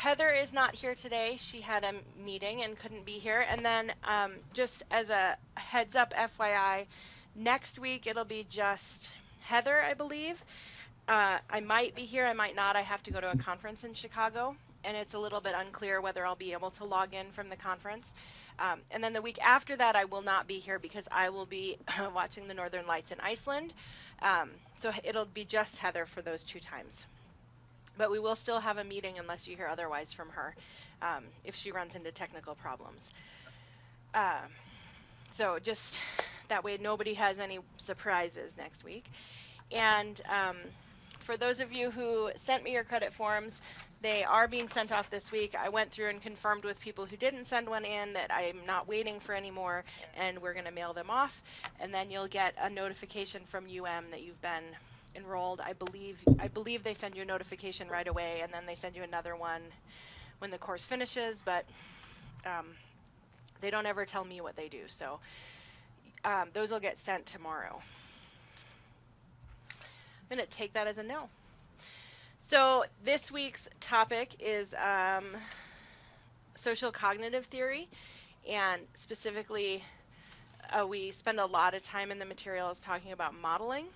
Heather is not here today. She had a meeting and couldn't be here. And then just as a heads up, FYI, next week it'll be just Heather, I believe. I might be here, I might not. I have to go to a conference in Chicago, and it's a little bit unclear whether I'll be able to log in from the conference. And then the week after that, I will not be here because I will be watching the Northern Lights in Iceland. So it'll be just Heather for those 2 times. But we will still have a meeting unless you hear otherwise from her, if she runs into technical problems. So just that way nobody has any surprises next week. And for those of you who sent me your credit forms, they are being sent off this week. I went through and confirmed with people who didn't send one in that I'm not waiting for any more, and we're going to mail them off. And then you'll get a notification from UM that you've been enrolled. I believe they send you a notification right away, and then they send you another one when the course finishes, but they don't ever tell me what they do. So those will get sent tomorrow. I'm going to take that as a no. So this week's topic is social cognitive theory, and specifically we spend a lot of time in the materials talking about modeling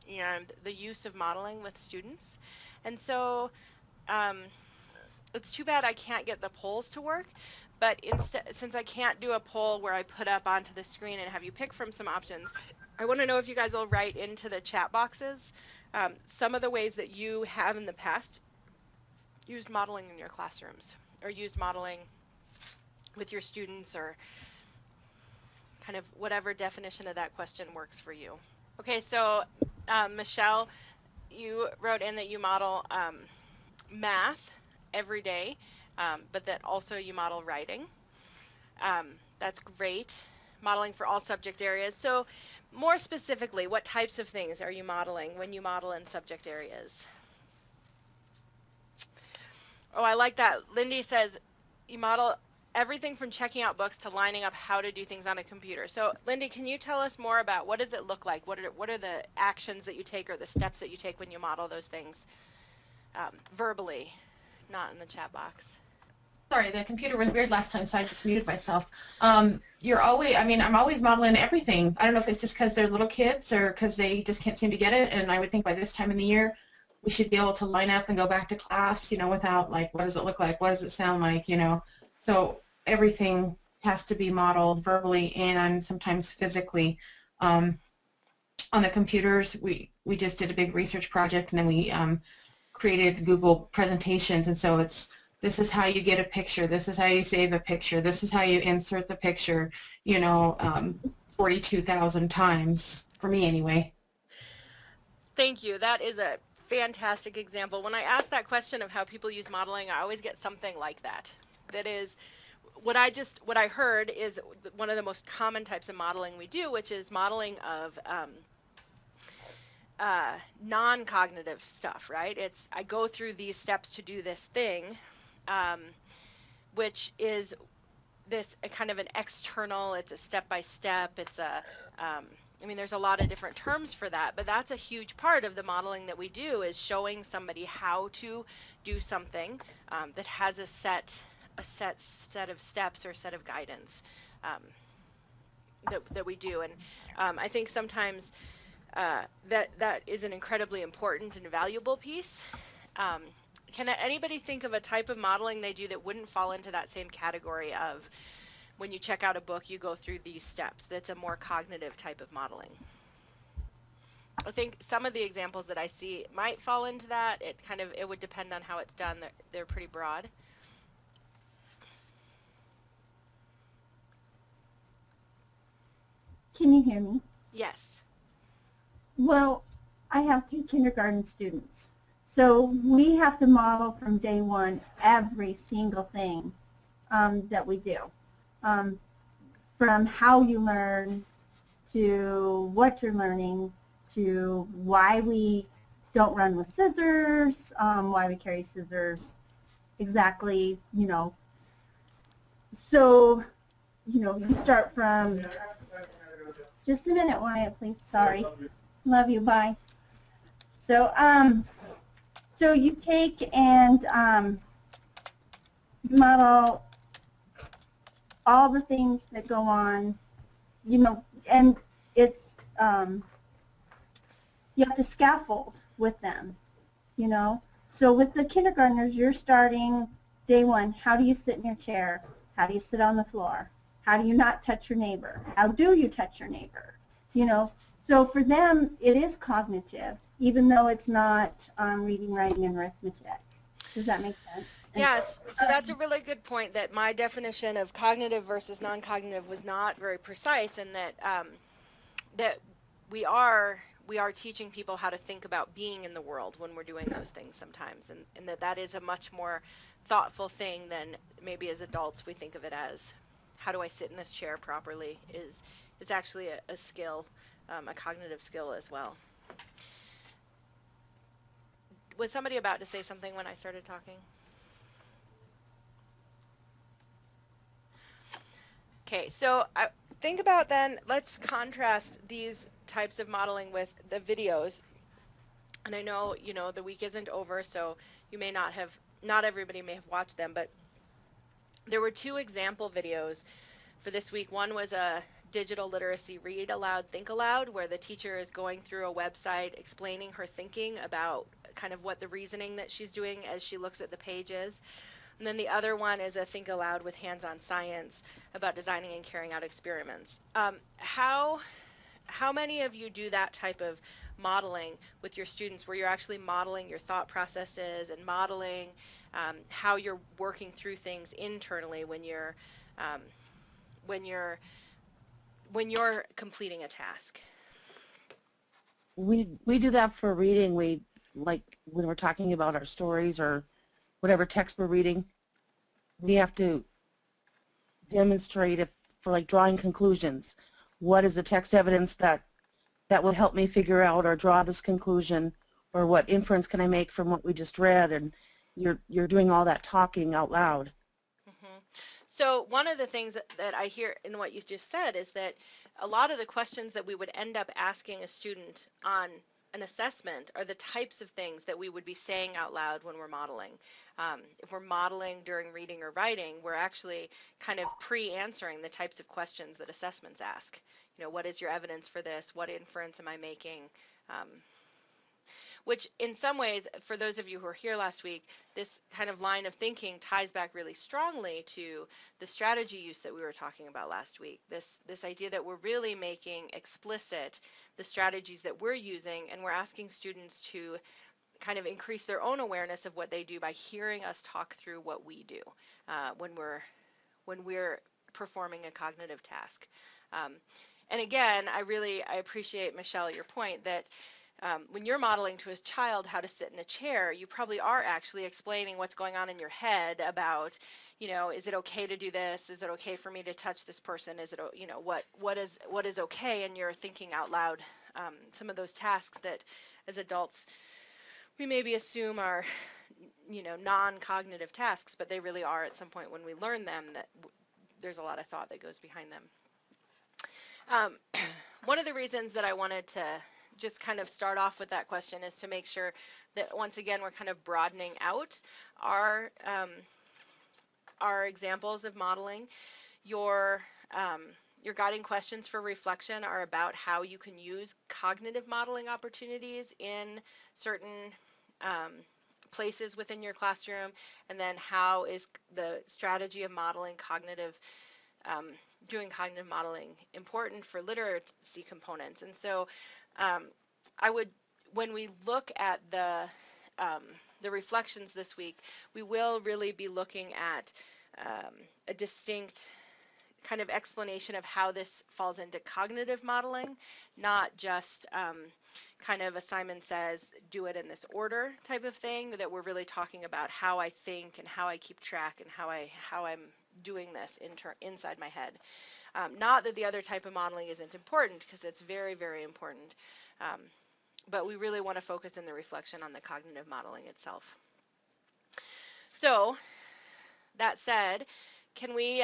and the use of modeling with students. And so it's too bad I can't get the polls to work, but instead, since I can't do a poll where I put up onto the screen and have you pick from some options, I want to know if you guys will write into the chat boxes some of the ways that you have in the past used modeling in your classrooms, or used modeling with your students, or kind of whatever definition of that question works for you. Okay, so Michelle, you wrote in that you model math every day, but that also you model writing. That's great. Modeling for all subject areas. So more specifically, what types of things are you modeling when you model in subject areas? Oh, I like that. Lindy says you model everything from checking out books to lining up how to do things on a computer. So Lindy, can you tell us more about what does it look like? What are the actions that you take, or the steps that you take when you model those things verbally, not in the chat box? Sorry, the computer went weird last time, so I just muted myself. I'm always modeling everything. I don't know if it's just because they're little kids or because they just can't seem to get it. And I would think by this time in the year, we should be able to line up and go back to class, without like, what does it look like? What does it sound like? So everything has to be modeled verbally and sometimes physically. On the computers, we just did a big research project, and then we created Google presentations, and so this is how you get a picture, this is how you save a picture, this is how you insert the picture, 42,000 times, for me anyway. Thank you. That is a fantastic example. When I ask that question of how people use modeling, I always get something like that. That is, what I heard is one of the most common types of modeling we do, which is modeling of non-cognitive stuff, right? It's, I go through these steps to do this thing, which is this kind of an external, it's a step-by-step, it's a, there's a lot of different terms for that, but that's a huge part of the modeling that we do, is showing somebody how to do something that has a set of steps or set of guidance that we do. And I think sometimes that is an incredibly important and valuable piece. Can anybody think of a type of modeling they do that wouldn't fall into that same category of, when you check out a book, you go through these steps? That's a more cognitive type of modeling. I think some of the examples that I see might fall into that. It would depend on how it's done. They're pretty broad. Can you hear me? Yes. Well, I have 3 kindergarten students. So we have to model from day one every single thing that we do. From how you learn, to what you're learning, to why we don't run with scissors, why we carry scissors, exactly, So, you start from, just a minute, Wyatt, please, sorry. Love you, bye. So, so you take and You model all the things that go on, and it's, you have to scaffold with them, you know. So with the kindergartners, you're starting day one. How do you sit in your chair? How do you sit on the floor? How do you not touch your neighbor? How do you touch your neighbor? You know, so for them, it is cognitive, even though it's not reading, writing, and arithmetic. Does that make sense? Yes, so that's a really good point, that my definition of cognitive versus non-cognitive was not very precise, and that we are teaching people how to think about being in the world when we're doing those things sometimes, and that is a much more thoughtful thing than maybe as adults we think of it as, how do I sit in this chair properly, is actually a skill, a cognitive skill as well. Was somebody about to say something when I started talking? Okay, so think about then, let's contrast these types of modeling with the videos. And I know, the week isn't over, so you may not everybody may have watched them, but there were 2 example videos for this week. One was a digital literacy read aloud, think aloud, where the teacher is going through a website explaining her thinking about kind of what the reasoning that she's doing as she looks at the pages. And then the other one is a think aloud with hands-on science about designing and carrying out experiments. How many of you do that type of modeling with your students, where you're actually modeling your thought processes and modeling how you're working through things internally when you're completing a task? We do that for reading. We, like when we're talking about our stories or whatever text we're reading, we have to demonstrate, if for like drawing conclusions, what is the text evidence that would help me figure out or draw this conclusion, or what inference can I make from what we just read, and you're doing all that talking out loud. Mm-hmm. So one of the things that I hear in what you just said is that a lot of the questions that we would end up asking a student on an assessment are the types of things that we would be saying out loud when we're modeling. If we're modeling during reading or writing, we're actually kind of pre-answering the types of questions that assessments ask. What is your evidence for this? What inference am I making? Which in some ways, for those of you who were here last week, this kind of line of thinking ties back really strongly to the strategy use that we were talking about last week. This idea that we're really making explicit the strategies that we're using, and we're asking students to kind of increase their own awareness of what they do by hearing us talk through what we do when we're performing a cognitive task. And again, I appreciate, Michelle, your point that when you're modeling to a child how to sit in a chair, you probably are actually explaining what's going on in your head about, is it okay to do this? Is it okay for me to touch this person? Is it, what is okay? And you're thinking out loud some of those tasks that as adults we maybe assume are, non-cognitive tasks, but they really are at some point when we learn them, that there's a lot of thought that goes behind them. One of the reasons that I wanted to just kind of start off with that question is to make sure that once again we're kind of broadening out our examples of modeling. Your guiding questions for reflection are about how you can use cognitive modeling opportunities in certain places within your classroom, and then how is the strategy of modeling doing cognitive modeling important for literacy components. And so when we look at the reflections this week, we will really be looking at a distinct kind of explanation of how this falls into cognitive modeling, not just kind of a Simon Says, do it in this order type of thing, that we're really talking about how I think and how I keep track and how I'm doing this inside my head. Not that the other type of modeling isn't important, because it's very, very important. But we really want to focus in the reflection on the cognitive modeling itself. So that said, can we,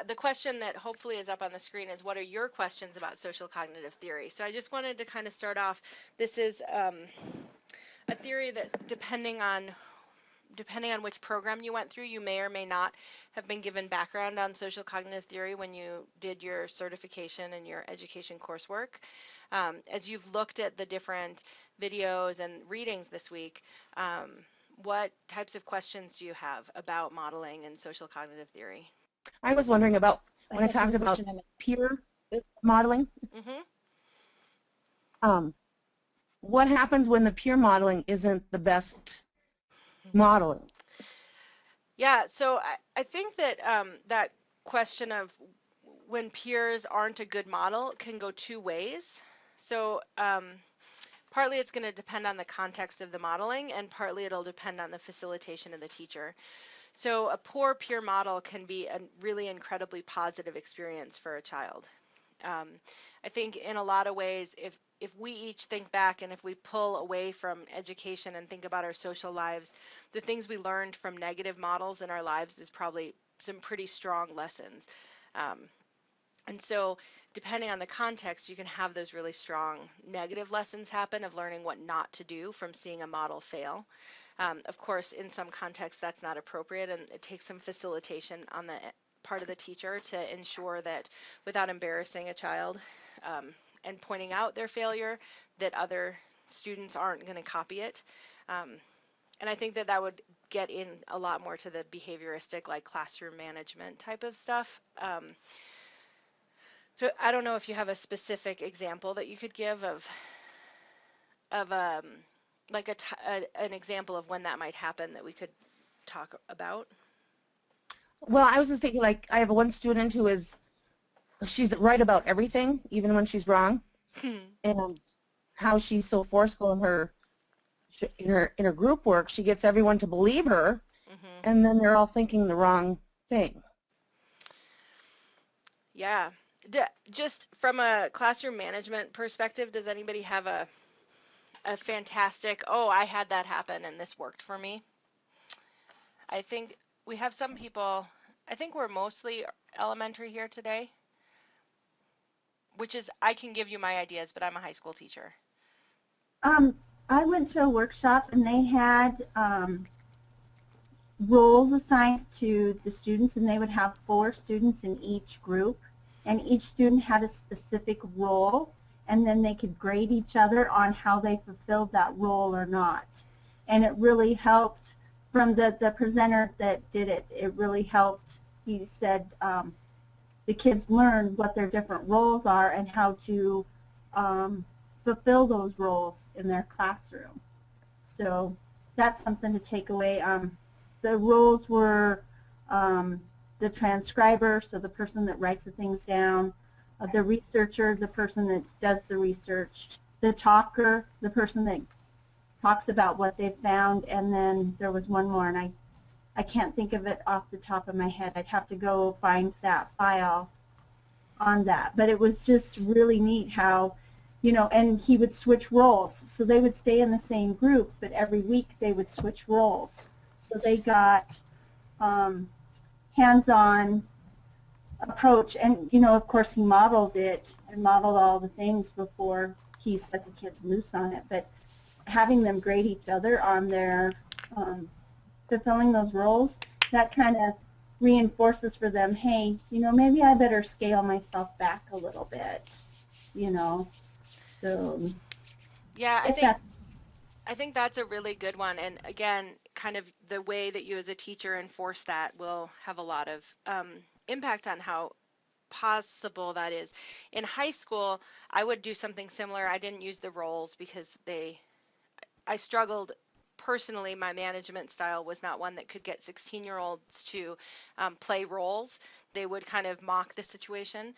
the question that hopefully is up on the screen is, what are your questions about social cognitive theory? So I just wanted to kind of start off, this is a theory that, depending on depending on which program you went through, you may or may not have been given background on social cognitive theory when you did your certification and your education coursework. As you've looked at the different videos and readings this week, what types of questions do you have about modeling and social cognitive theory? I was wondering about when I guess one talked about question I peer modeling. Mm-hmm. What happens when the peer modeling isn't the best modeling? Yeah, so I think that that question of when peers aren't a good model can go two ways. So partly it's going to depend on the context of the modeling, and partly it'll depend on the facilitation of the teacher. So a poor peer model can be a really incredibly positive experience for a child. I think in a lot of ways, if we each think back and if we pull away from education and think about our social lives, the things we learned from negative models in our lives is probably some pretty strong lessons. And so depending on the context, you can have those really strong negative lessons happen of learning what not to do from seeing a model fail. Of course, in some contexts, that's not appropriate, and it takes some facilitation on the part of the teacher to ensure that without embarrassing a child and pointing out their failure, that other students aren't going to copy it. And I think that that would get in a lot more to the behavioristic, like classroom management type of stuff. So I don't know if you have a specific example that you could give of like an example of when that might happen that we could talk about. Well, I was just thinking, like, I have one student who she's right about everything, even when she's wrong, and how she's so forceful in her group work. She gets everyone to believe her, and then they're all thinking the wrong thing. Yeah. Just from a classroom management perspective, does anybody have a fantastic, oh, I had that happen and this worked for me? I think we have some people, I think we're mostly elementary here today, which is, I can give you my ideas, but I'm a high school teacher. I went to a workshop and they had roles assigned to the students, and they would have 4 students in each group, and each student had a specific role, and then they could grade each other on how they fulfilled that role or not. And it really helped. From the presenter that did it, it really helped. He said the kids learn what their different roles are and how to fulfill those roles in their classroom. So that's something to take away. The roles were the transcriber, so the person that writes the things down, the researcher, the person that does the research, the talker, the person that talks about what they've found, and then there was one more, and I can't think of it off the top of my head. I'd have to go find that file on that. But it was just really neat how, you know, and he would switch roles. So they would stay in the same group, but every week they would switch roles. So they got hands-on approach. And, you know, of course he modeled it and modeled all the things before he set the kids loose on it. But having them grade each other on their fulfilling those roles, that kind of reinforces for them, hey, you know, maybe I better scale myself back a little bit, you know. So yeah, I think that's a really good one. And again, kind of the way that you as a teacher enforce that will have a lot of impact on how possible that is. In high school, I would do something similar. I didn't use the roles because I struggled personally. My management style was not one that could get 16-year-olds to play roles. They would kind of mock the situation.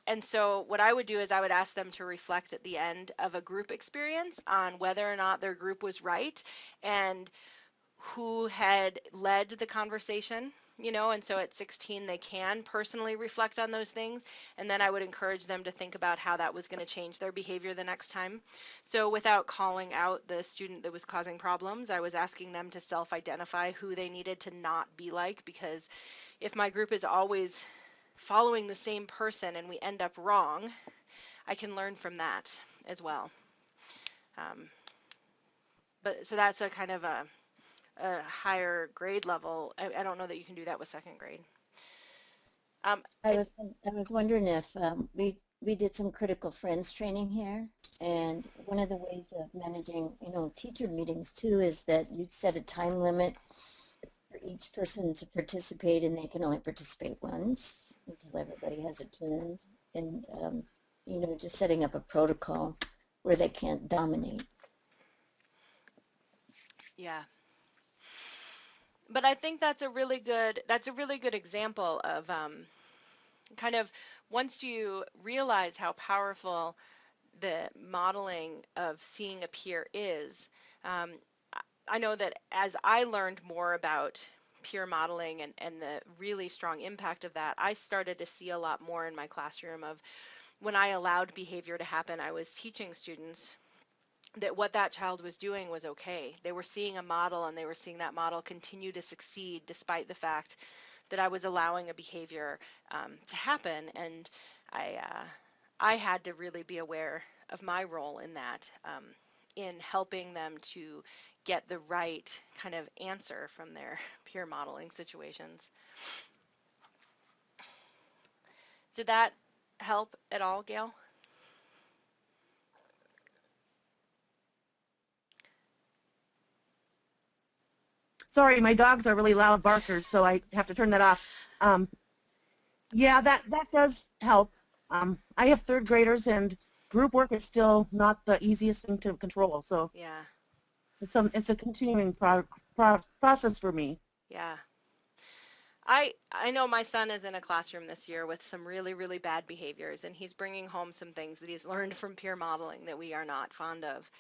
And so what I would do is I would ask them to reflect at the end of a group experience on whether or not their group was right and who had led the conversation, you know, and so at 16 they can personally reflect on those things, and then I would encourage them to think about how that was going to change their behavior the next time. So without calling out the student that was causing problems, I was asking them to self-identify who they needed to not be like, because if my group is always following the same person and we end up wrong, I can learn from that as well. But so that's a kind of a a higher grade level. I don't know that you can do that with second grade. I was wondering if we did some critical friends training here, and one of the ways of managing, teacher meetings too is that you'd set a time limit for each person to participate, and they can only participate once until everybody has a turn, and just setting up a protocol where they can't dominate. Yeah. But I think that's a really good example of kind of once you realize how powerful the modeling of seeing a peer is. I know that as I learned more about peer modeling and the really strong impact of that, I started to see a lot more in my classroom of when I allowed behavior to happen. I was teaching students that what that child was doing was okay. They were seeing a model and they were seeing that model continue to succeed despite the fact that I was allowing a behavior to happen. And I had to really be aware of my role in that, in helping them to get the right kind of answer from their peer modeling situations. Did that help at all, Gail? Sorry, my dogs are really loud barkers, so I have to turn that off. Yeah, that does help. I have third graders, and group work is still not the easiest thing to control. So Yeah. it's a continuing process for me. Yeah. I know my son is in a classroom this year with some really, really bad behaviors, and he's bringing home some things that he's learned from peer modeling that we are not fond of.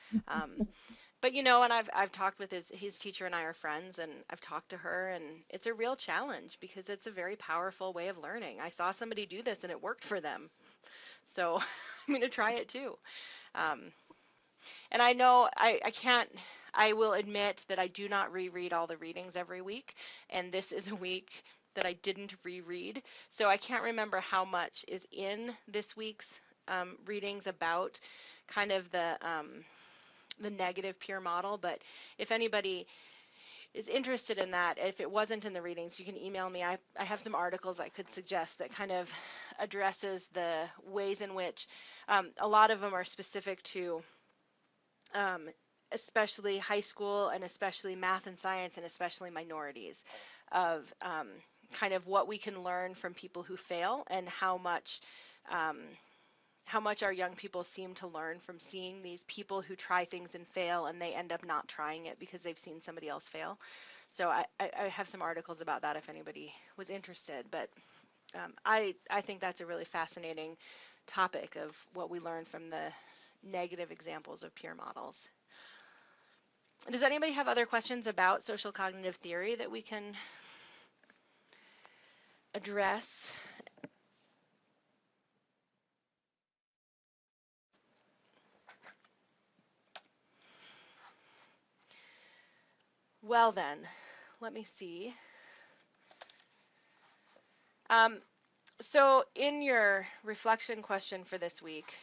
But and I've talked with his teacher, and I are friends, and I've talked to her, and it's a real challenge because it's a very powerful way of learning. I saw somebody do this and it worked for them, so I'm going to try it too. And I know I can't. I will admit that I do not reread all the readings every week, and this is a week that I didn't reread, so I can't remember how much is in this week's readings about kind of the negative peer model. But if anybody is interested in that, if it wasn't in the readings, you can email me. I have some articles I could suggest that kind of addresses the ways in which a lot of them are specific to especially high school and especially math and science and especially minorities, of kind of what we can learn from people who fail and how much our young people seem to learn from seeing these people who try things and fail, and they end up not trying it because they've seen somebody else fail. So I have some articles about that if anybody was interested. But I think that's a really fascinating topic of what we learn from the negative examples of peer models. Does anybody have other questions about social cognitive theory that we can address? Well then, let me see. So in your reflection question for this week,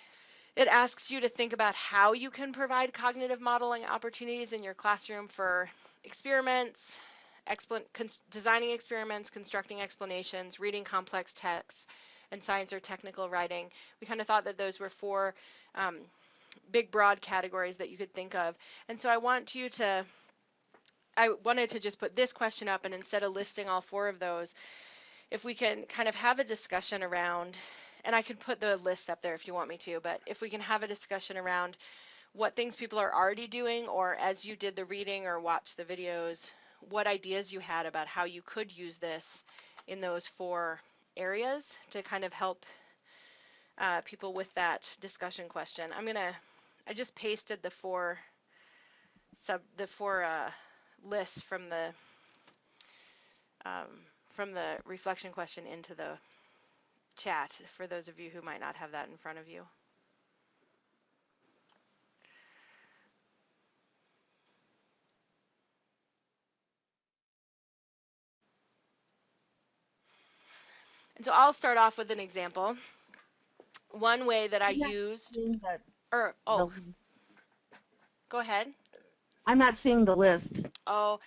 it asks you to think about how you can provide cognitive modeling opportunities in your classroom for experiments, designing experiments, constructing explanations, reading complex texts, and science or technical writing. We kind of thought that those were four big broad categories that you could think of. And so I wanted to just put this question up, and instead of listing all four of those, if we can kind of have a discussion around, and I can put the list up there if you want me to, but if we can have a discussion around what things people are already doing, or as you did the reading or watched the videos, what ideas you had about how you could use this in those four areas to kind of help people with that discussion question. I just pasted the four lists from the reflection question into the chat for those of you who might not have that in front of you. And so I'll start off with an example. One way that I used, go ahead. I'm not seeing the list. Oh,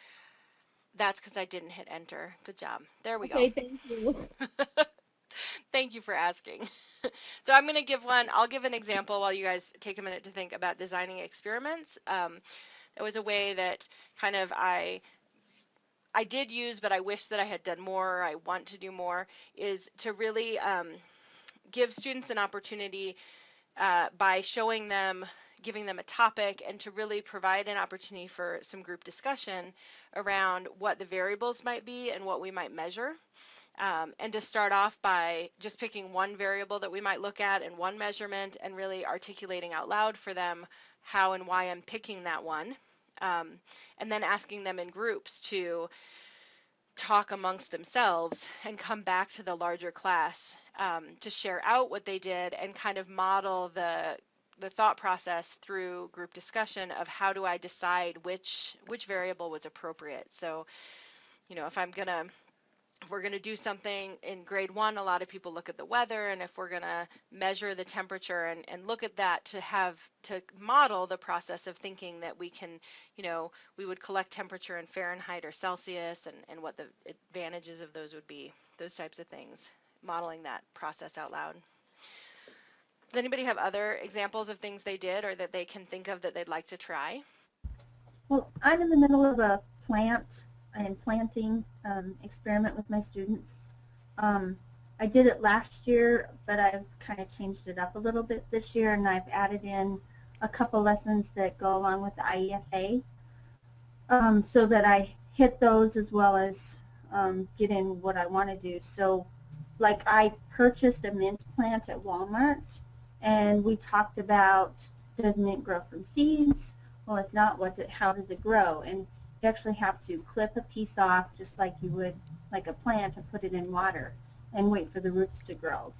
That's because I didn't hit enter. Good job. There we Okay, go. thank you. Thank you for asking. So I'm going to give one, I'll give an example while you guys take a minute to think about designing experiments. There was a way that kind of I did use, but I wish that I had done more, or I want to do more, is to really give students an opportunity by showing them, giving them a topic, and to really provide an opportunity for some group discussion around what the variables might be and what we might measure. And to start off by just picking one variable that we might look at and one measurement, and really articulating out loud for them how and why I'm picking that one. And then asking them in groups to talk amongst themselves and come back to the larger class to share out what they did and kind of model the thought process through group discussion of how do I decide which variable was appropriate. So, you know, if we're going to do something in grade 1, a lot of people look at the weather, and if we're going to measure the temperature and look at that to model the process of thinking that we can, you know, we would collect temperature in Fahrenheit or Celsius, and what the advantages of those would be, those types of things, modeling that process out loud. Does anybody have other examples of things they did or that they can think of that they'd like to try? Well, I'm in the middle of a planting experiment with my students. I did it last year, but I've kind of changed it up a little bit this year, and I've added in a couple lessons that go along with the IEFA, so that I hit those as well as get in what I want to do. So, like, I purchased a mint plant at Walmart, and we talked about, does mint grow from seeds? Well, if not, how does it grow? And you actually have to clip a piece off just like you would like a plant and put it in water and wait for the roots to grow.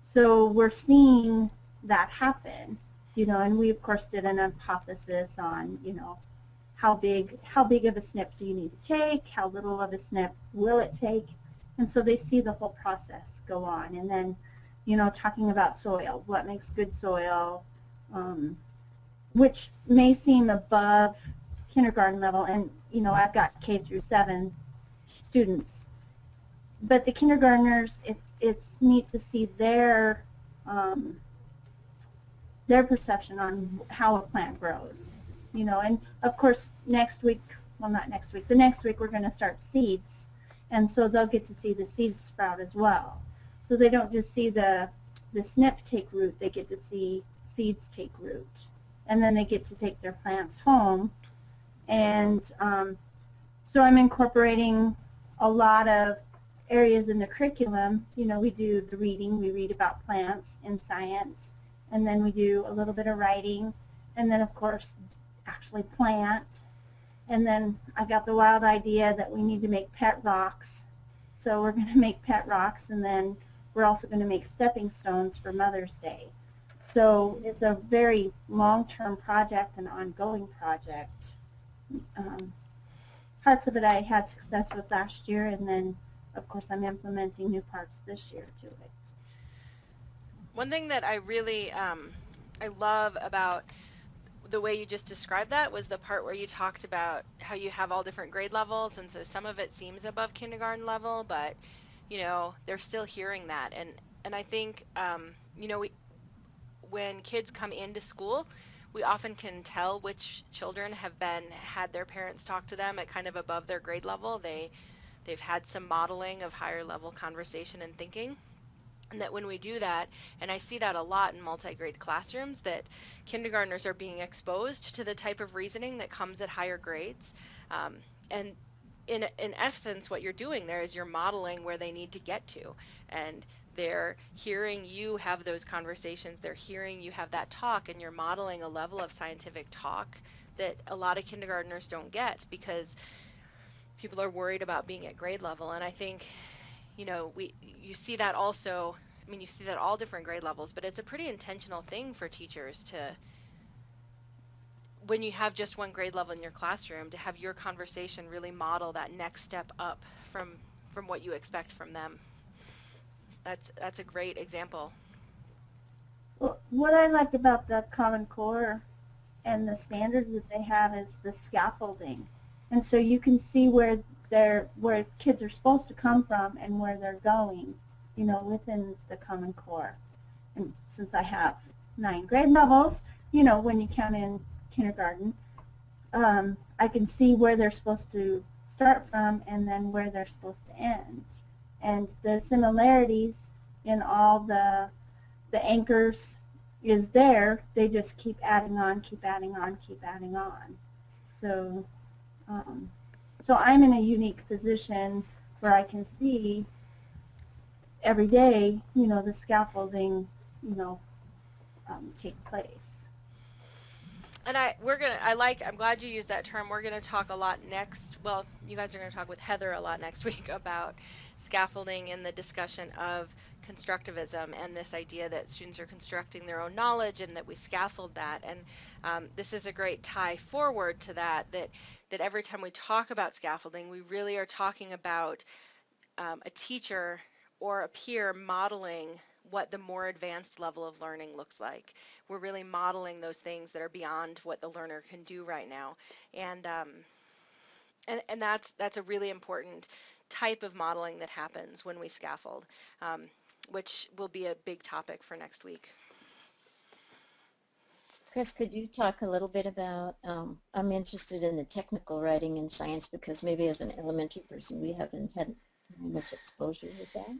So we're seeing that happen, you know, and we of course did an hypothesis on, you know, how big of a snip do you need to take, how little of a snip will it take, and so they see the whole process go on. And then, you know, talking about soil, what makes good soil, which may seem above kindergarten level, and you know, I've got K through 7 students, but the kindergartners, it's neat to see their perception on how a plant grows, you know. And of course next week, well, not next week, the next week we're going to start seeds, and so they'll get to see the seeds sprout as well. So they don't just see the snip take root, they get to see seeds take root, and then they get to take their plants home. And so I'm incorporating a lot of areas in the curriculum. You know, we do the reading, we read about plants in science, and then we do a little bit of writing, and then of course actually plant. And then I got the wild idea that we need to make pet rocks. So we're going to make pet rocks, and then we're also going to make stepping stones for Mother's Day. So it's a very long-term project, an ongoing project. Parts of it I had success with last year, and then of course I'm implementing new parts this year to it. One thing that I really I love about the way you just described that was the part where you talked about how you have all different grade levels, and so some of it seems above kindergarten level, but you know, they're still hearing that. And I think you know, when kids come into school, we often can tell which children have had their parents talk to them at kind of above their grade level. They've had some modeling of higher level conversation and thinking. And that when we do that, and I see that a lot in multi-grade classrooms, that kindergartners are being exposed to the type of reasoning that comes at higher grades. And in essence, what you're doing there is you're modeling where they need to get to. And they're hearing you have those conversations, they're hearing you have that talk, and you're modeling a level of scientific talk that a lot of kindergartners don't get because people are worried about being at grade level. And I think, you know, you see that also, I mean, you see that all different grade levels, but it's a pretty intentional thing for teachers to, when you have just one grade level in your classroom, to have your conversation really model that next step up from what you expect from them. That's a great example. Well, what I like about the Common Core and the standards that they have is the scaffolding. And so you can see where where kids are supposed to come from and where they're going, you know, within the Common Core. And since I have 9 grade levels, you know, when you count in kindergarten, I can see where they're supposed to start from and then where they're supposed to end. And the similarities in all the anchors is there. They just keep adding on, keep adding on, keep adding on. So, so I'm in a unique position where I can see every day, you know, the scaffolding, you know, take place. And I'm glad you used that term. We're gonna talk a lot next, well, you guys are gonna talk with Heather a lot next week about scaffolding and the discussion of constructivism and this idea that students are constructing their own knowledge and that we scaffold that. And this is a great tie forward to that every time we talk about scaffolding, we really are talking about a teacher or a peer modeling what the more advanced level of learning looks like. We're really modeling those things that are beyond what the learner can do right now. And that's a really important type of modeling that happens when we scaffold, which will be a big topic for next week. Chris, could you talk a little bit about, I'm interested in the technical writing in science because maybe as an elementary person we haven't had much exposure with that.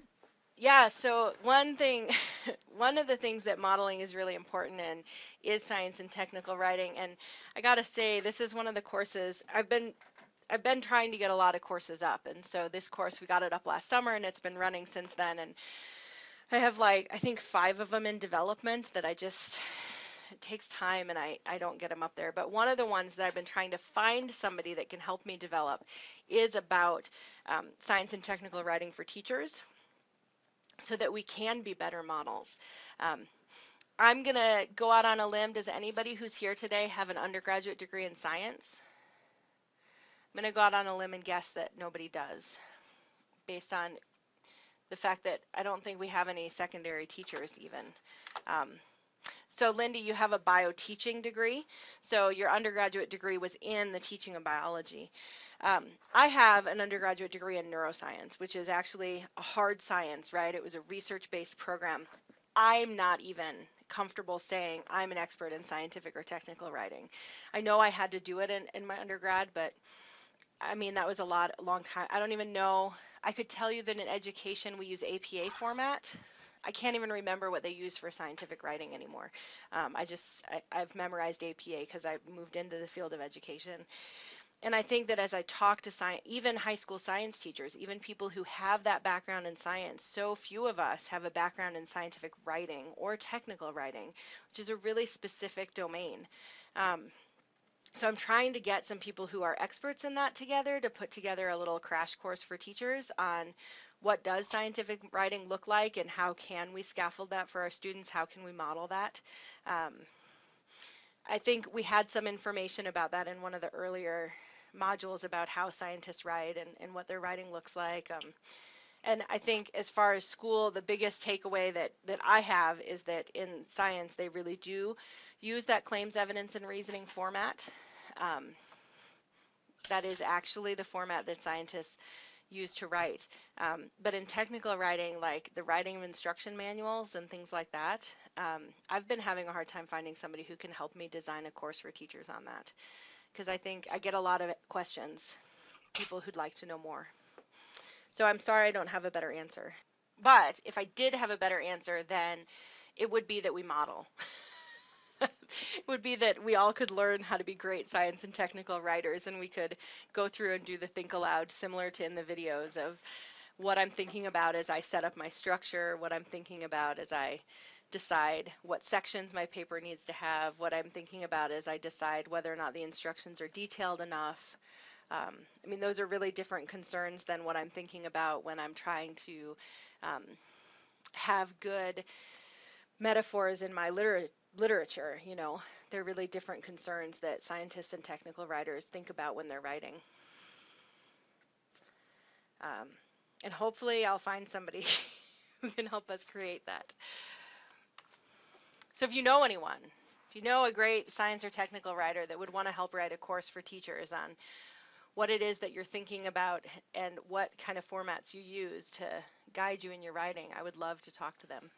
Yeah, so one of the things that modeling is really important in is science and technical writing. And I gotta say, this is one of the courses I've been trying to get a lot of courses up. And so this course, we got it up last summer and it's been running since then. And I have I think 5 of them in development that it takes time and I don't get them up there. But one of the ones that I've been trying to find somebody that can help me develop is about science and technical writing for teachers, so that we can be better models. I'm going to go out on a limb. Does anybody who's here today have an undergraduate degree in science? I'm going to go out on a limb and guess that nobody does, based on the fact that I don't think we have any secondary teachers even. So Lindy, you have a bio-teaching degree, so your undergraduate degree was in the teaching of biology. I have an undergraduate degree in neuroscience, which is actually a hard science, right? It was a research-based program. I'm not even comfortable saying I'm an expert in scientific or technical writing. I know I had to do it in my undergrad, but I mean, that was a long time. I don't even know. I could tell you that in education we use APA format. I can't even remember what they use for scientific writing anymore. I've memorized APA because I moved into the field of education. And I think that as I talk to even high school science teachers, even people who have that background in science, so few of us have a background in scientific writing or technical writing, which is a really specific domain. So I'm trying to get some people who are experts in that together to put together a little crash course for teachers on what does scientific writing look like and how can we scaffold that for our students, how can we model that. I think we had some information about that in one of the earlier modules about how scientists write and what their writing looks like. And I think as far as school, the biggest takeaway that I have is that in science, they really do use that claims, evidence, and reasoning format. That is actually the format that scientists use to write. But in technical writing, like the writing of instruction manuals and things like that, I've been having a hard time finding somebody who can help me design a course for teachers on that. Because I think I get a lot of questions, people who'd like to know more. So I'm sorry I don't have a better answer. But if I did have a better answer, then it would be that we model. It would be that we all could learn how to be great science and technical writers, and we could go through and do the think aloud, similar to in the videos, of what I'm thinking about as I set up my structure, what I'm thinking about as I decide what sections my paper needs to have, what I'm thinking about as I decide whether or not the instructions are detailed enough. I mean, those are really different concerns than what I'm thinking about when I'm trying to have good metaphors in my literature. You know, they're really different concerns that scientists and technical writers think about when they're writing. And hopefully I'll find somebody who can help us create that. So if you know anyone, if you know a great science or technical writer that would want to help write a course for teachers on what it is that you're thinking about and what kind of formats you use to guide you in your writing. I would love to talk to them.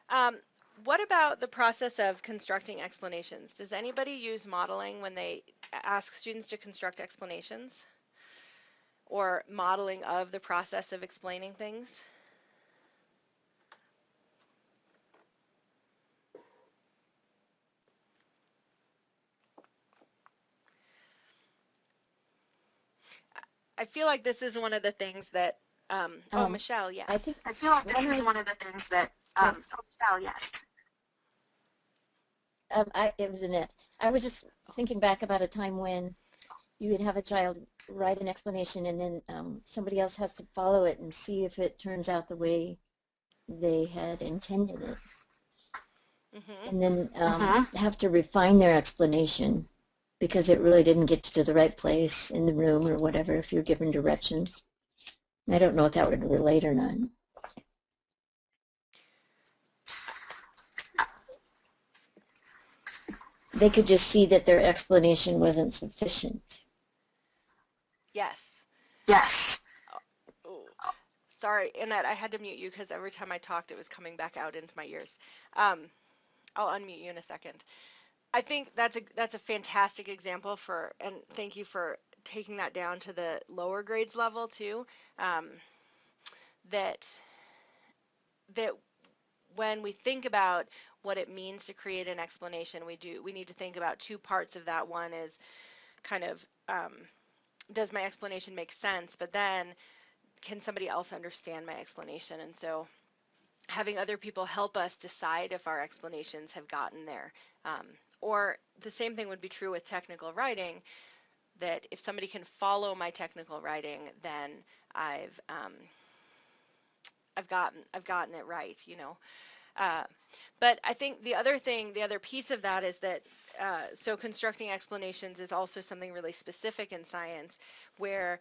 Um, what about the process of constructing explanations? Does anybody use modeling when they ask students to construct explanations? Or modeling of the process of explaining things? I feel like this is one of the things that, oh, Michelle, I yes. think I feel like this one is of one of the things that, Yes. oh, yes. It was Annette. I was just thinking back about a time when you would have a child write an explanation and then somebody else has to follow it and see if it turns out the way they had intended it. Mm-hmm. And then have to refine their explanation because it really didn't get you to the right place in the room or whatever if you're given directions. I don't know if that would relate or not. They could just see that their explanation wasn't sufficient. Yes. Yes. Oh, sorry, Annette, I had to mute you because every time I talked, it was coming back out into my ears. I'll unmute you in a second. I think that's a fantastic example for, and thank you for taking that down to the lower grades level too. That when we think about what it means to create an explanation, we need to think about two parts of that. One is kind of, does my explanation make sense? But then, can somebody else understand my explanation? And so having other people help us decide if our explanations have gotten there. Or the same thing would be true with technical writing, that if somebody can follow my technical writing, then I've gotten it right, you know. But I think the other piece of that is that, so constructing explanations is also something really specific in science where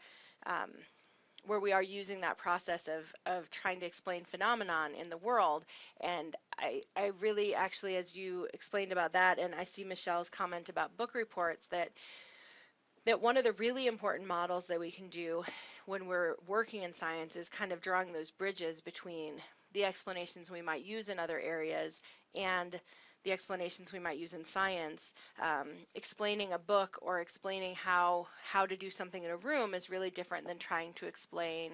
we are using that process of trying to explain phenomenon in the world. And I really actually, as you explained about that, and I see Michelle's comment about book reports, that one of the really important models that we can do when we're working in science is kind of drawing those bridges between the explanations we might use in other areas and the explanations we might use in science. Explaining a book or explaining how to do something in a room is really different than trying to explain,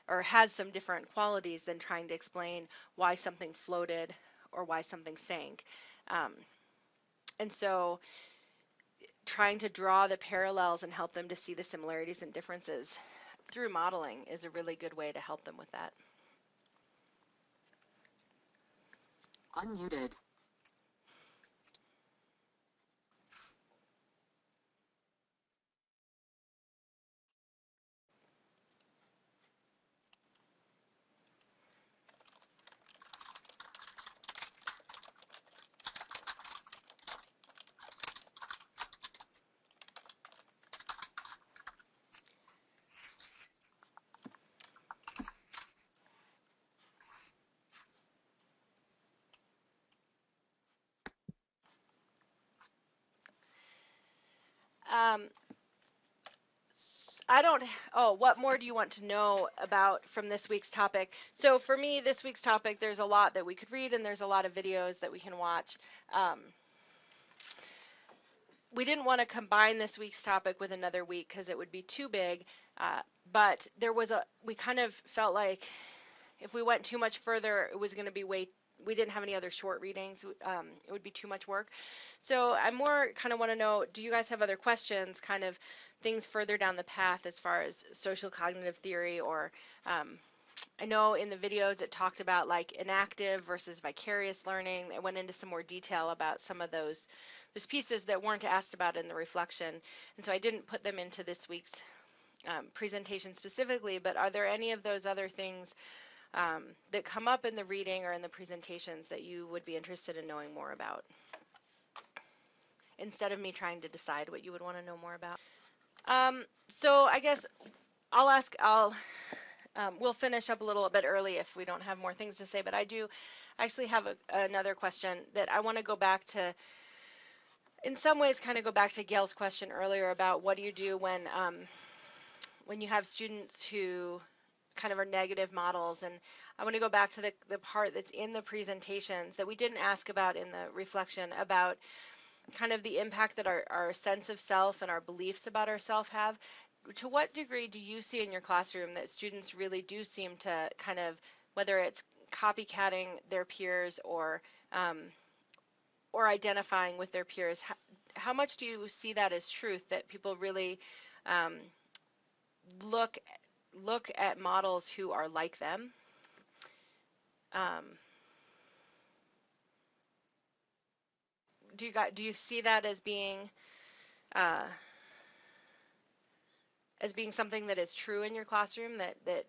or has some different qualities than trying to explain why something floated or why something sank. And so trying to draw the parallels and help them to see the similarities and differences through modeling is a really good way to help them with that. Unmuted. What more do you want to know about from this week's topic? So for me, this week's topic, there's a lot that we could read and there's a lot of videos that we can watch. We didn't want to combine this week's topic with another week because it would be too big, but we kind of felt like if we went too much further, it was going to be we didn't have any other short readings. It would be too much work. So I more kind of want to know, do you guys have other questions, kind of things further down the path as far as social cognitive theory? Or I know in the videos it talked about like enactive versus vicarious learning. It went into some more detail about some of those pieces that weren't asked about in the reflection. And so I didn't put them into this week's presentation specifically, but are there any of those other things that come up in the reading or in the presentations that you would be interested in knowing more about, instead of me trying to decide what you would want to know more about? So I guess we'll finish up a little bit early if we don't have more things to say, but I do actually have another question that I want to go back to, in some ways kind of go back to Gail's question earlier about what do you do when you have students who kind of are negative models. And I want to go back to the part that's in the presentations that we didn't ask about in the reflection about kind of the impact that our sense of self and our beliefs about ourselves have. To what degree do you see in your classroom that students really do seem to kind of, whether it's copycatting their peers or identifying with their peers, how much do you see that as truth, that people really um, look at models who are like them? Um, do you see that uh, as being something that is true in your classroom, that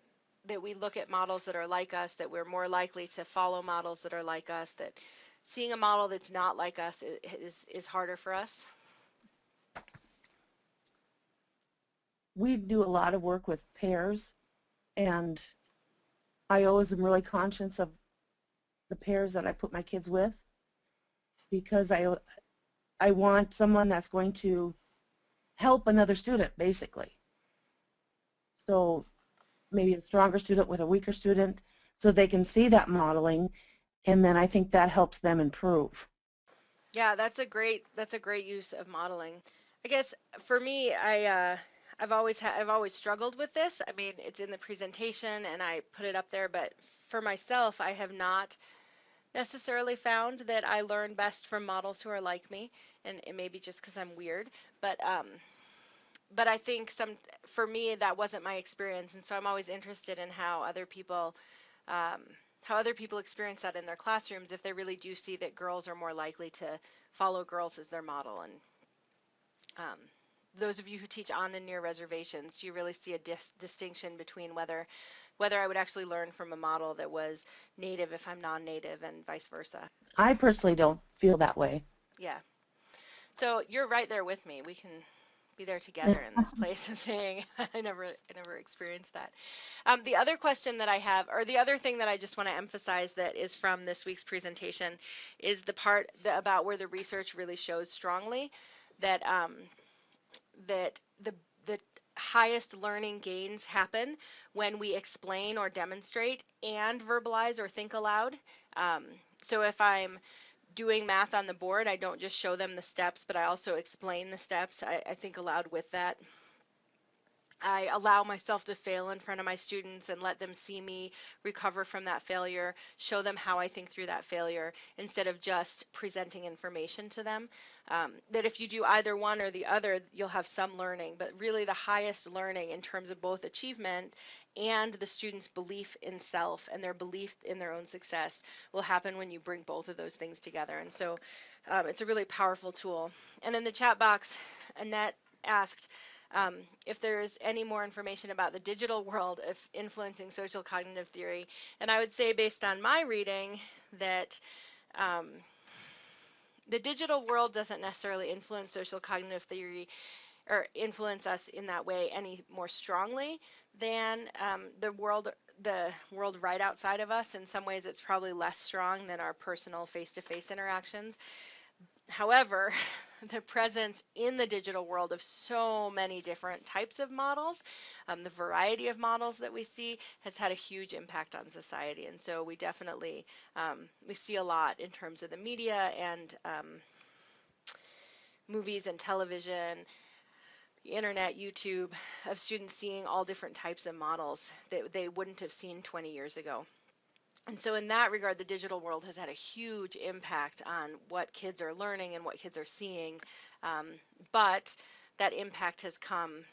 we look at models that are like us, that we're more likely to follow models that are like us, that seeing a model that's not like us is harder for us? We do a lot of work with pairs, and I always am really conscious of the pairs that I put my kids with, because I want someone that's going to help another student, basically. So maybe a stronger student with a weaker student, so they can see that modeling, and then I think that helps them improve. Yeah, that's a great use of modeling. I guess for me, I've always struggled with this. I mean, it's in the presentation and I put it up there, but for myself, I have not necessarily found that I learn best from models who are like me, and it may be just because I'm weird, but I think for me that wasn't my experience, and so I'm always interested in um, how other people experience that in their classrooms, if they really do see that girls are more likely to follow girls as their model. And um, those of you who teach on and near reservations, do you really see a distinction between whether I would actually learn from a model that was native if I'm non-native and vice versa? I personally don't feel that way. Yeah. So you're right there with me. We can be there together in this place of saying I never experienced that. The other question that I have, or the other thing that I just want to emphasize that is from this week's presentation, is the part about where the research really shows strongly that that the highest learning gains happen when we explain or demonstrate and verbalize or think aloud. Um, so if I'm doing math on the board, I don't just show them the steps, but I also explain the steps. I think aloud with that. I allow myself to fail in front of my students and let them see me recover from that failure, show them how I think through that failure instead of just presenting information to them. That if you do either one or the other, you'll have some learning, but really the highest learning in terms of both achievement and the student's belief in self and their belief in their own success will happen when you bring both of those things together. And so it's a really powerful tool. And in the chat box, Annette asked, if there's any more information about the digital world of influencing social cognitive theory. And I would say, based on my reading, that um, the digital world doesn't necessarily influence social cognitive theory or influence us in that way any more strongly than the world right outside of us. In some ways, it's probably less strong than our personal face-to-face interactions. However, the presence in the digital world of so many different types of models, the variety of models that we see has had a huge impact on society. And so we definitely, we see a lot in terms of the media and movies and television, the internet, YouTube, of students seeing all different types of models that they wouldn't have seen 20 years ago. And so in that regard, the digital world has had a huge impact on what kids are learning and what kids are seeing. But that impact has come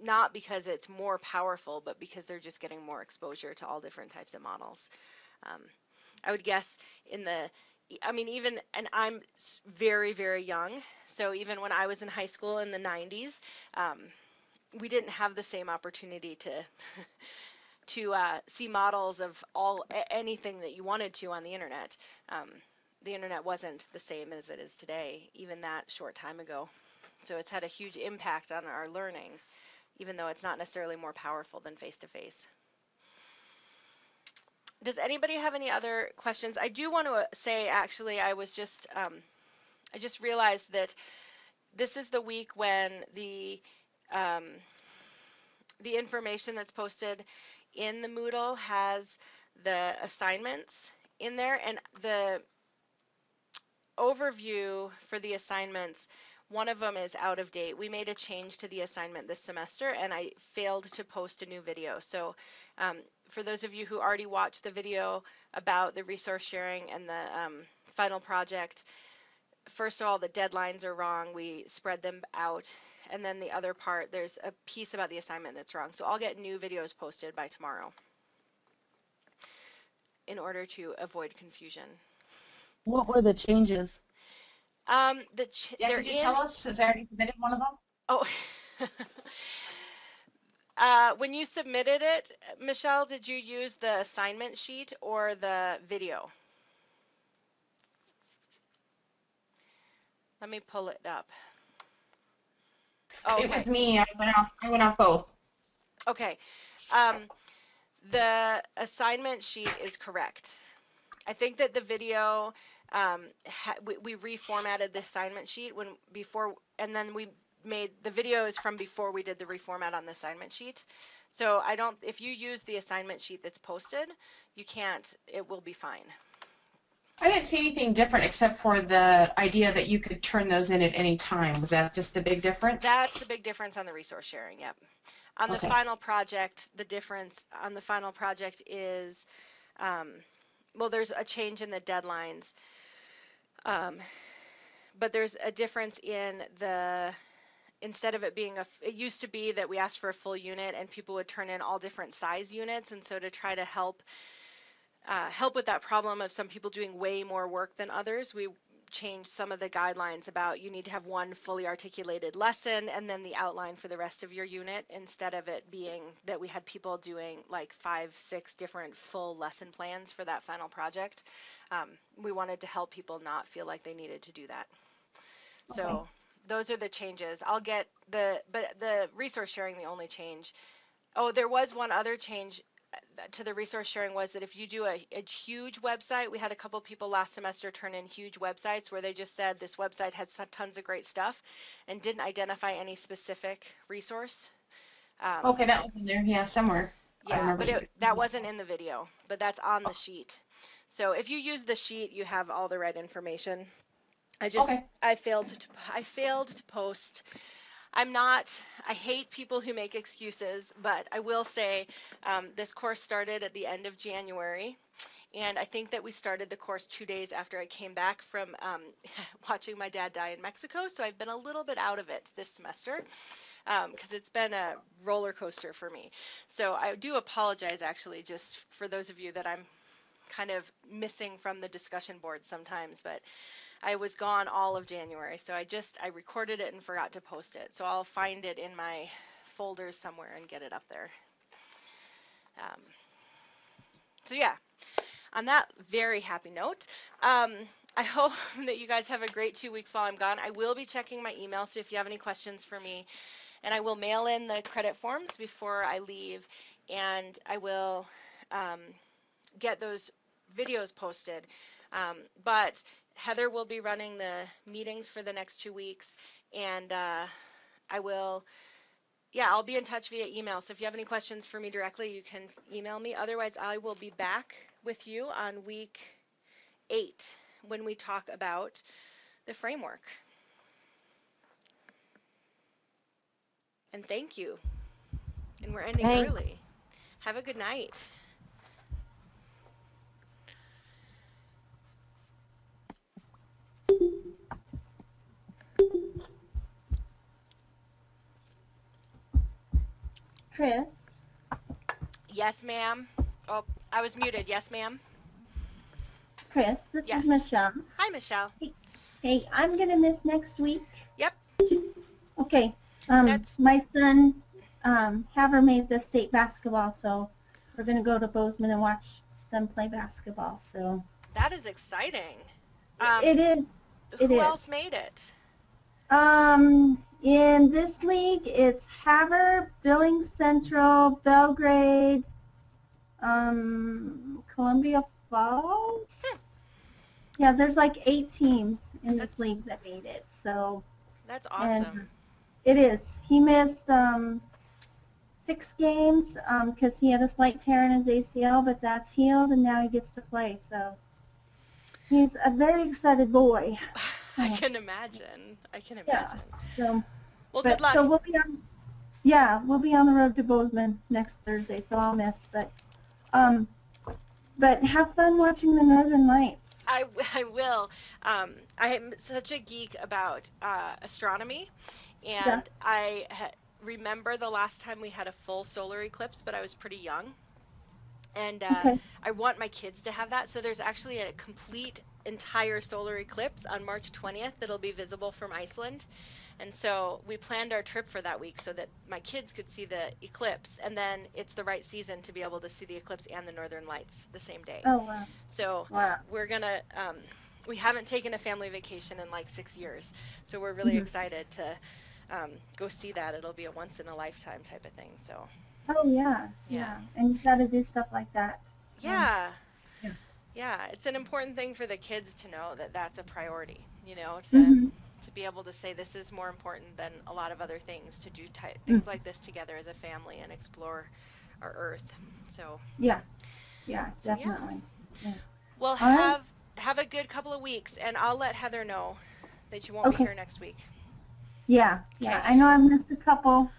not because it's more powerful, but because they're just getting more exposure to all different types of models. I would guess even, and I'm very, very young, so even when I was in high school in the 90s, we didn't have the same opportunity to see models of anything that you wanted to on the internet. The internet wasn't the same as it is today, even that short time ago. So it's had a huge impact on our learning, even though it's not necessarily more powerful than face-to-face. Does anybody have any other questions? I do want to say, actually, I just realized that this is the week when the information that's posted in the Moodle has the assignments in there, and the overview for the assignments, one of them is out of date. We made a change to the assignment this semester, and I failed to post a new video. So for those of you who already watched the video about the resource sharing and the final project, first of all, the deadlines are wrong. We spread them out. And then the other part, there's a piece about the assignment that's wrong. So I'll get new videos posted by tomorrow in order to avoid confusion. What were the changes? Yeah, could you tell us? Has I already submitted one of them? Oh. When you submitted it, Michelle, did you use the assignment sheet or the video? Let me pull it up. Oh, It was me. I went off both. Okay. The assignment sheet is correct. I think that the video, we reformatted the assignment sheet and then we made the videos from before we did the reformat on the assignment sheet. So if you use the assignment sheet that's posted, it will be fine. I didn't see anything different except for the idea that you could turn those in at any time. Was that just the big difference? That's the big difference on the resource sharing, yep. On the final project, the difference on the final project is, well, there's a change in the deadlines, but there's a difference in instead of it being it used to be that we asked for a full unit and people would turn in all different size units, and so to try to help with that problem of some people doing way more work than others, we changed some of the guidelines about you need to have one fully articulated lesson and then the outline for the rest of your unit, instead of it being that we had people doing like 5-6 different full lesson plans for that final project. We wanted to help people not feel like they needed to do that. Okay. So those are the changes. I'll get but the resource sharing, the only change. Oh, there was one other change to the resource sharing, was that if you do a huge website, we had a couple people last semester turn in huge websites where they just said this website has tons of great stuff and didn't identify any specific resource. Okay, that was in there, yeah, somewhere. Yeah, but that wasn't in the video, but that's on the sheet. So if you use the sheet, you have all the right information. I failed to post. I hate people who make excuses, but I will say this course started at the end of January, and I think that we started the course 2 days after I came back from watching my dad die in Mexico, so I've been a little bit out of it this semester because it's been a roller coaster for me. So I do apologize, actually, just for those of you that I'm kind of missing from the discussion board sometimes, but I was gone all of January, so I recorded it and forgot to post it. So I'll find it in my folders somewhere and get it up there. So yeah, on that very happy note, I hope that you guys have a great 2 weeks while I'm gone. I will be checking my email, so if you have any questions for me, and I will mail in the credit forms before I leave, and I will get those videos posted. But Heather will be running the meetings for the next 2 weeks, and I'll be in touch via email. So if you have any questions for me directly, you can email me. Otherwise, I will be back with you on week 8 when we talk about the framework. And thank you. And we're ending early. Have a good night. Chris? Yes, ma'am. Oh, I was muted. Yes, ma'am. Chris, this is Michelle. Hi, Michelle. Hey, I'm going to miss next week. Yep. Okay. My son, Haver made the state basketball, so we're going to go to Bozeman and watch them play basketball. So that is exciting. It is. Who else made it? In this league, it's Havre, Billings Central, Belgrade, Columbia Falls. Yeah, there's like 8 teams in this league that made it. So That's awesome. and it is. He missed 6 games because he had a slight tear in his ACL, but that's healed, and now he gets to play. So he's a very excited boy. I can imagine. I can Yeah. imagine. So, Well, good luck. So we'll be on the road to Bozeman next Thursday, so I'll miss. But have fun watching the Northern Lights. I will. I am such a geek about astronomy, and Yeah. I remember the last time we had a full solar eclipse, but I was pretty young. And Okay. I want my kids to have that. So there's actually a complete entire solar eclipse on March 20th that'll be visible from Iceland. And so we planned our trip for that week so that my kids could see the eclipse, and then it's the right season to be able to see the eclipse and the northern lights the same day. Oh wow. So Wow. we're gonna we haven't taken a family vacation in like 6 years, so we're really excited to go see that. It'll be a once in a lifetime type of thing. So Oh yeah. Yeah. And you've got to do stuff like that. So, yeah. Yeah. Yeah, it's an important thing for the kids to know that that's a priority, to Mhm. to be able to say this is more important than a lot of other things, to do things like this together as a family and explore our earth. So Yeah. Yeah, So, yeah. definitely. well, All right. have a good couple of weeks, and I'll let Heather know that you won't Okay. be here next week. Yeah. Yeah. Okay. I know I've missed a couple,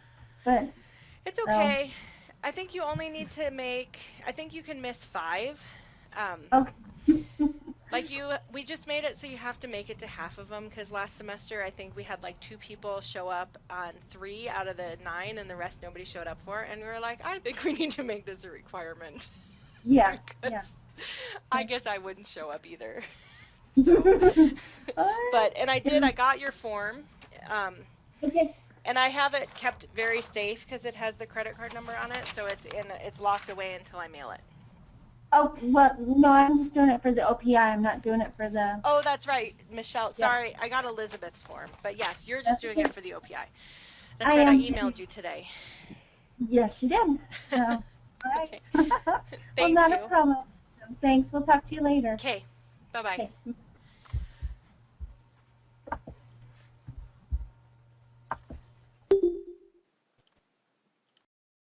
but It's okay. I think you only need to I think you can miss 5. okay. We just made it so you have to make it to half of them, because last semester I think we had like 2 people show up on 3 out of the 9, and the rest nobody showed up for, and we were like, I think we need to make this a requirement. Yeah. 'Cause Yeah. I guess I wouldn't show up either. So, I got your form, Okay. and I have it kept very safe because it has the credit card number on it, so it's locked away until I mail it. Oh, well, no, I'm just doing it for the OPI. I'm not doing it for the... Oh, that's right, Michelle. Yeah. Sorry, I got Elizabeth's form, but yes, you're just That's doing okay. it for the OPI. That's I right, I am- emailed you today. Yes, you did. So, all right. Okay. Well, Thank not you. a problem. Thanks. We'll talk to you later. Okay, bye-bye. Okay.